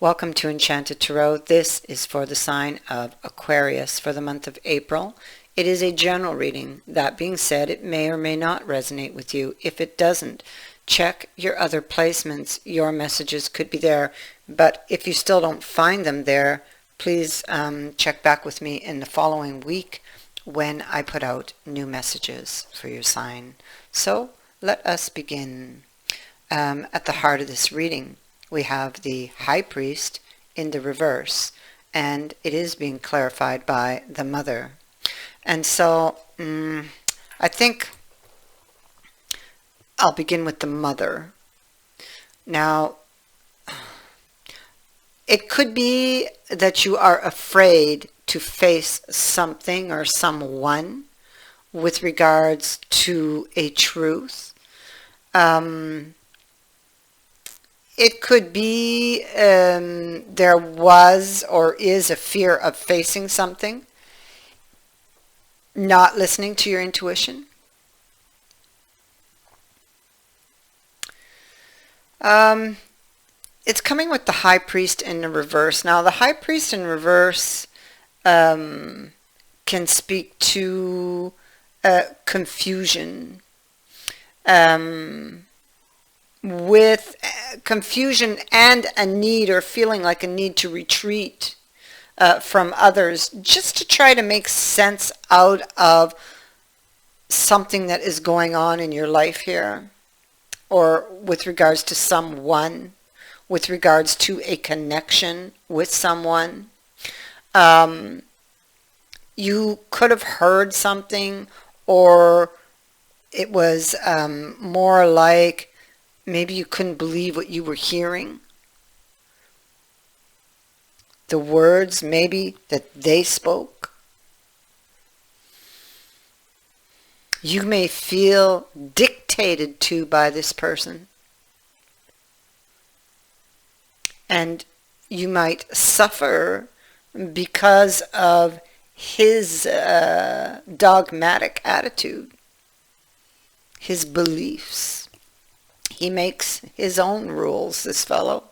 Welcome to Enchanted Tarot. This is for the sign of Aquarius for the month of April. It is a general reading. That being said, it may or may not resonate with you. If it doesn't, check your other placements. Your messages could be there, but if you still don't find them there, please check back with me in the following week when I put out new messages for your sign. So let us begin. At the heart of this reading, we have the High Priest in the reverse, and it is being clarified by the Mother. And so I think I'll begin with the Mother. Now, it could be that you are afraid to face something or someone with regards to a truth. It could be there was or is a fear of facing something, not listening to your intuition. It's coming with the High Priest in the reverse. Now, the High Priest in reverse can speak to confusion. With confusion and a need or feeling like a need to retreat from others, just to try to make sense out of something that is going on in your life here, or with regards to someone, with regards to a connection with someone. You could have heard something, or it was more like maybe you couldn't believe what you were hearing. The words maybe that they spoke. You may feel dictated to by this person. And you might suffer because of his dogmatic attitude, his beliefs. He makes his own rules, this fellow.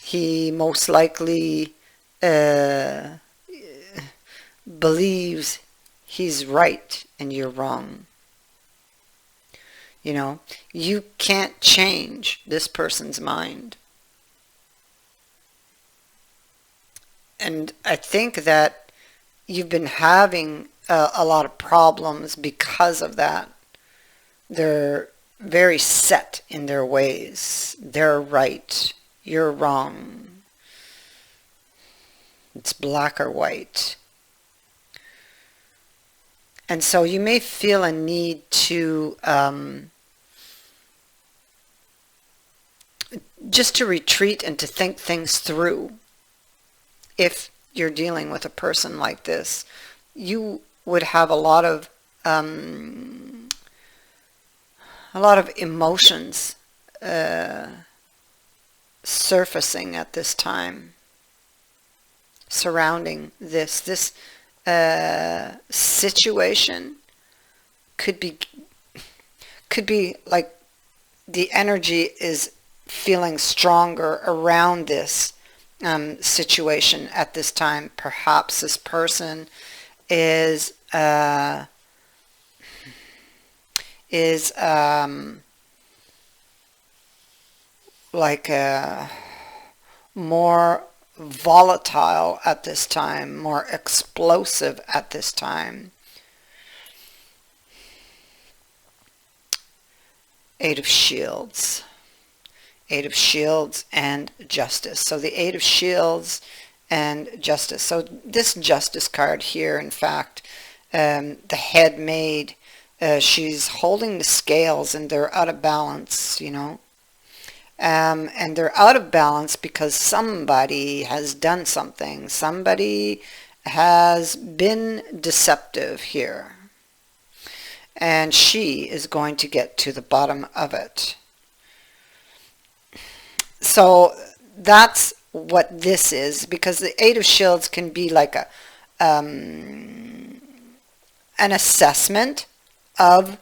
He most likely believes he's right and you're wrong. You know, you can't change this person's mind. And I think that you've been having a lot of problems because of that. They're very set in their ways. They're right. You're wrong. It's black or white. And so you may feel a need to just to retreat and to think things through. If you're dealing with a person like this, you would have a lot of emotions surfacing at this time surrounding this situation. Could be like the energy is feeling stronger around this situation at this time. Perhaps this person is like more volatile at this time, more explosive at this time. Eight of Shields. Eight of Shields and Justice. So the Eight of Shields and Justice. So this Justice card here, in fact, the head maid, she's holding the scales and they're out of balance, you know. And they're out of balance because somebody has done something. Somebody has been deceptive here. And she is going to get to the bottom of it. So that's what this is, because the Eight of Shields can be like an assessment of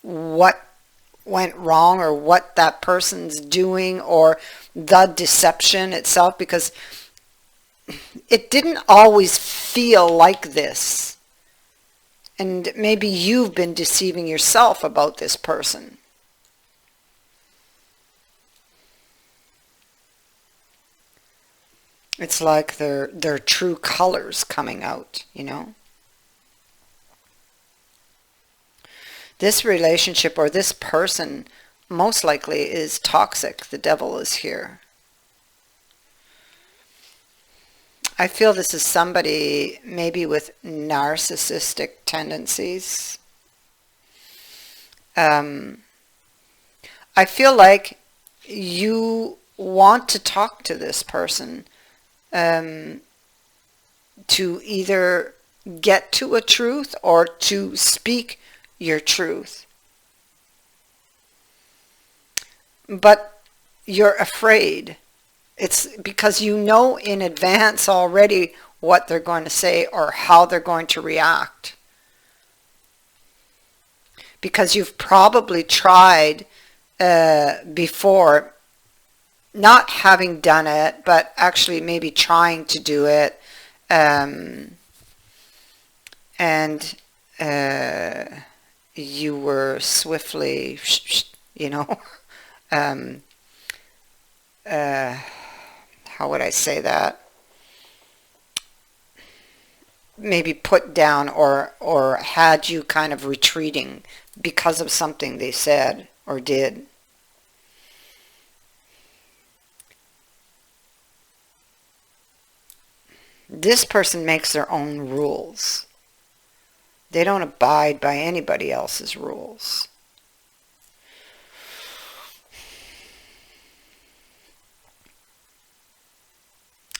what went wrong, or what that person's doing, or the deception itself, because it didn't always feel like this. And maybe you've been deceiving yourself about this person. It's like their true colors coming out, you know. This relationship or this person most likely is toxic. The devil is here. I feel this is somebody maybe with narcissistic tendencies. I feel like you want to talk to this person to either get to a truth or to speak your truth. But you're afraid. It's because you know in advance already what they're going to say or how they're going to react. Because you've probably tried before, not having done it, but actually maybe trying to do it, and you were swiftly, you know, how would I say that? Maybe put down or had you kind of retreating because of something they said or did. This person makes their own rules. They don't abide by anybody else's rules.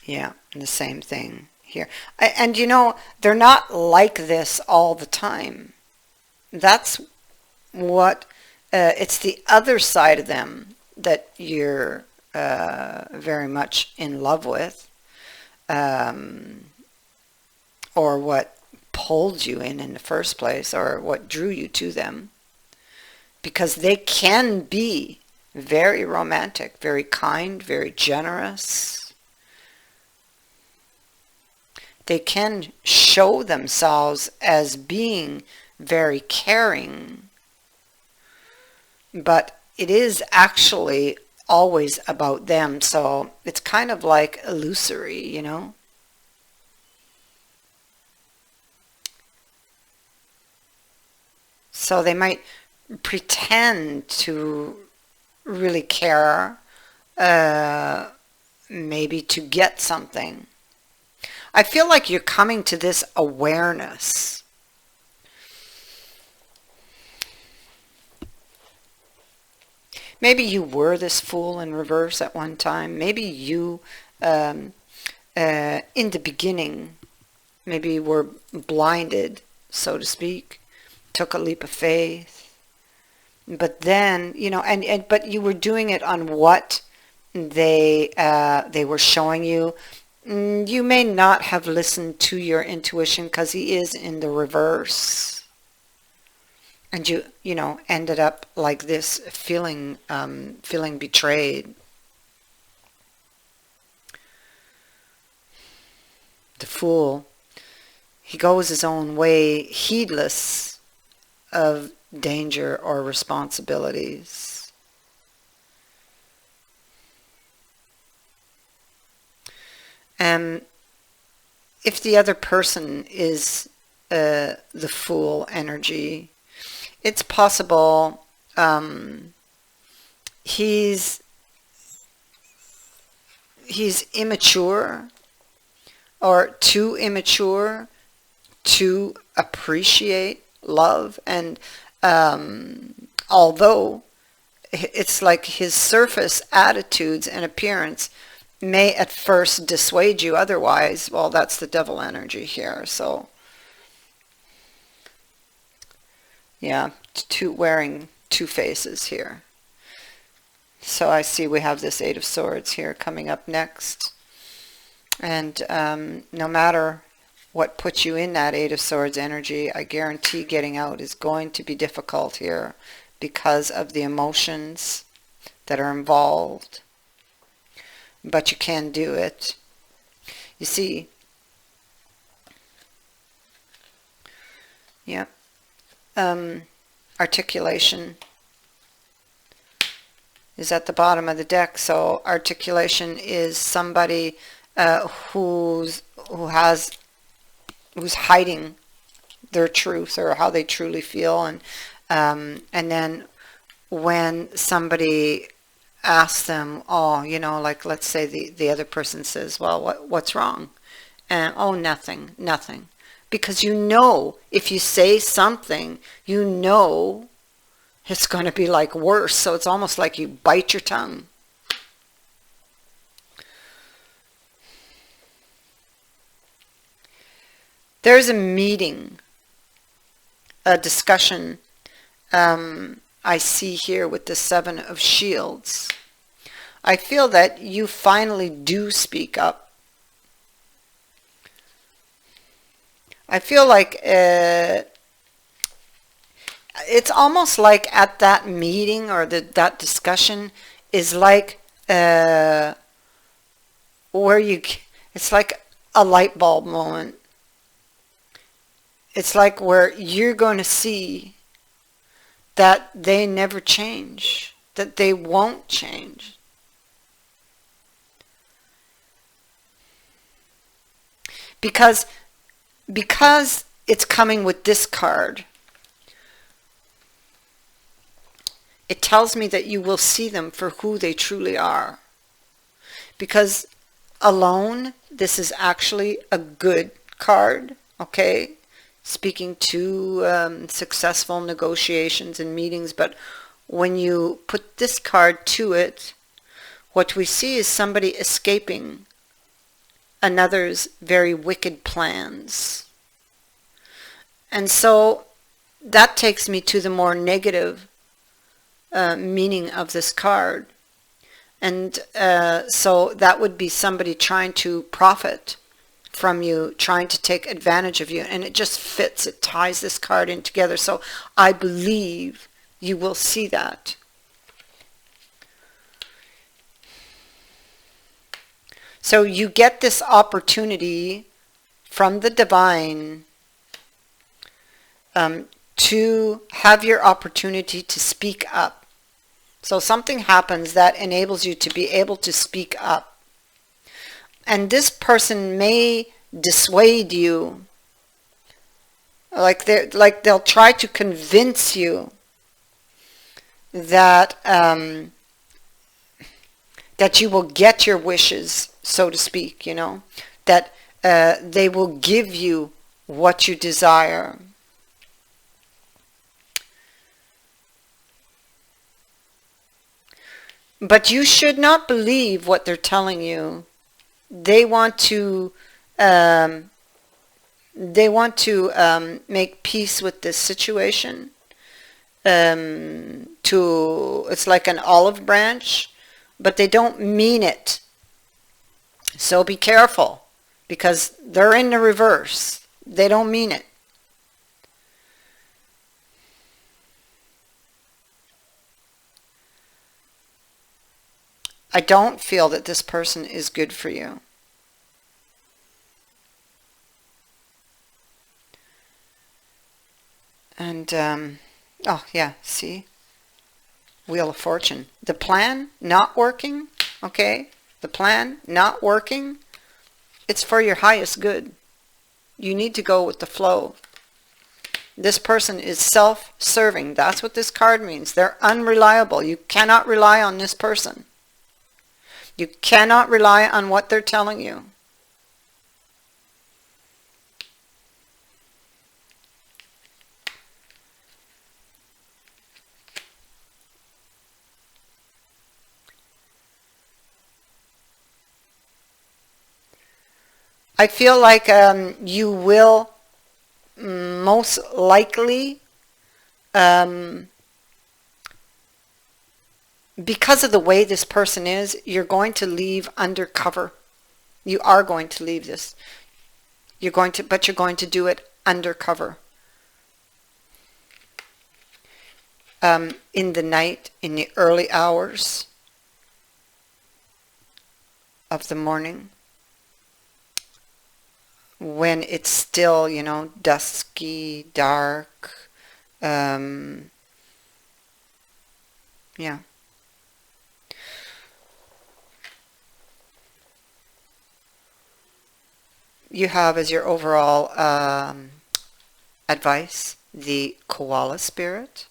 Yeah, and the same thing here. And you know, they're not like this all the time. That's what, it's the other side of them that you're very much in love with, or what pulled you in the first place, or what drew you to them. Because they can be very romantic, very kind, very generous. They can show themselves as being very caring, but it is actually always about them, so it's kind of like illusory, you know. So they might pretend to really care, maybe to get something. I feel like you're coming to this awareness. Maybe you were this fool in reverse at one time. Maybe you, in the beginning, maybe were blinded, so to speak, took a leap of faith. But then, you know, but you were doing it on what they were showing you. You may not have listened to your intuition because he is in the reverse. And you know, ended up like this, feeling betrayed. The fool, he goes his own way, heedless of danger or responsibilities. If the other person is the fool energy, it's possible he's immature or too immature to appreciate love, and although it's like his surface attitudes and appearance may at first dissuade you otherwise, well, that's the devil energy here. So yeah, wearing two faces here. So I see we have this Eight of Swords here coming up next, and no matter what puts you in that Eight of Swords energy, I guarantee getting out is going to be difficult here, because of the emotions that are involved, but you can do it. You see, yeah, articulation is at the bottom of the deck. So articulation is somebody who's hiding their truth or how they truly feel, and then when somebody asks them, oh, you know, like let's say the other person says, well, what's wrong? And oh, nothing. Because you know, if you say something, you know it's going to be like worse. So it's almost like you bite your tongue. There's a meeting, a discussion I see here with the Seven of Shields. I feel that you finally do speak up. I feel like it's almost like at that meeting or that discussion is like where it's like a light bulb moment. It's like where you're going to see that they never change, that they won't change. Because it's coming with this card, it tells me that you will see them for who they truly are. Because alone, this is actually a good card, okay? Speaking to successful negotiations and meetings, but when you put this card to it, what we see is somebody escaping another's very wicked plans. And so that takes me to the more negative meaning of this card. And so that would be somebody trying to profit from you, trying to take advantage of you, and it just fits, it ties this card in together. So I believe you will see that. So you get this opportunity from the divine to have your opportunity to speak up. So something happens that enables you to be able to speak up. And this person may dissuade you, like they'll try to convince you that that you will get your wishes, so to speak, you know, that they will give you what you desire. But you should not believe what they're telling you. They want to make peace with this situation. It's like an olive branch, but they don't mean it. So be careful, because they're in the reverse. They don't mean it. I don't feel that this person is good for you. And, oh yeah, see? Wheel of Fortune. The plan not working, okay? The plan not working, it's for your highest good. You need to go with the flow. This person is self-serving. That's what this card means. They're unreliable. You cannot rely on this person. You cannot rely on what they're telling you. I feel like you will most likely, because of the way this person is, you're going to leave undercover. You are going to leave this. But you're going to do it undercover. in the night, in the early hours of the morning, when it's still, dusky, dark, yeah. You have as your overall advice the koala spirit,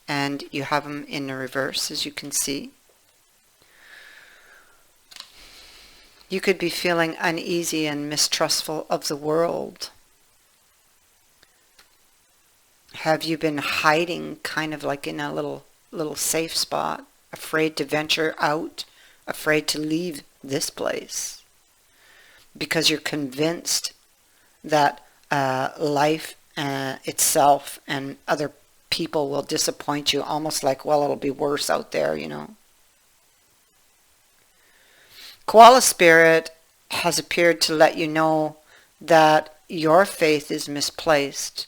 and you have them in the reverse, as you can see. You could be feeling uneasy and mistrustful of the world. Have you been hiding kind of like in a little safe spot, afraid to venture out, afraid to leave this place? Because you're convinced that life itself and other people will disappoint you, almost like, well, it'll be worse out there, Koala spirit has appeared to let you know that your faith is misplaced.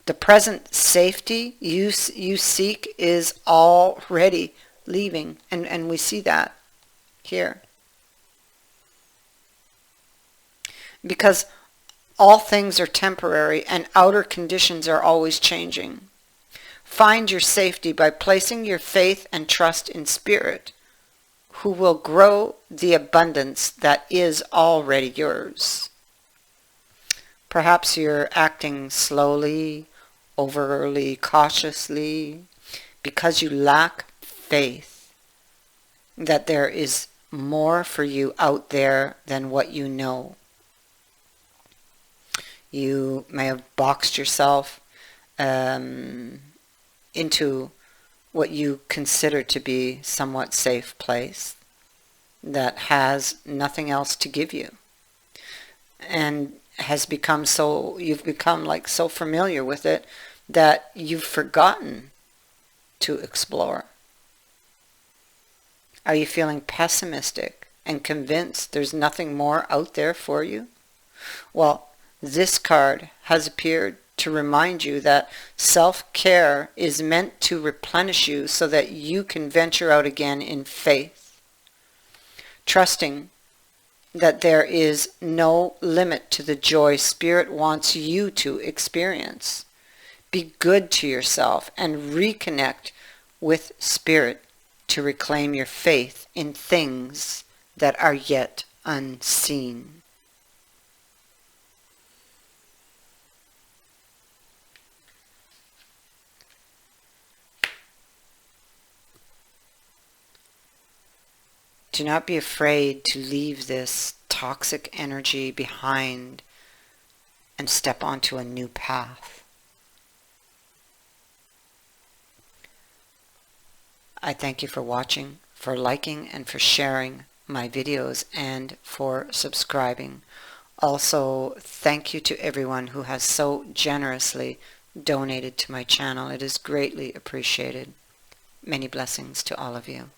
The present safety you seek is already leaving, and we see that here. Because all things are temporary and outer conditions are always changing. Find your safety by placing your faith and trust in Spirit, who will grow the abundance that is already yours. Perhaps you're acting slowly, overly cautiously, because you lack faith that there is more for you out there than what you know. You may have boxed yourself into what you consider to be somewhat safe place that has nothing else to give you, and has become so, you've become like so familiar with it that you've forgotten to explore. Are you feeling pessimistic and convinced there's nothing more out there for you? Well, this card has appeared to remind you that self-care is meant to replenish you so that you can venture out again in faith, trusting that there is no limit to the joy Spirit wants you to experience. Be good to yourself and reconnect with Spirit to reclaim your faith in things that are yet unseen. Do not be afraid to leave this toxic energy behind and step onto a new path. I thank you for watching, for liking, and for sharing my videos, and for subscribing. Also, thank you to everyone who has so generously donated to my channel. It is greatly appreciated. Many blessings to all of you.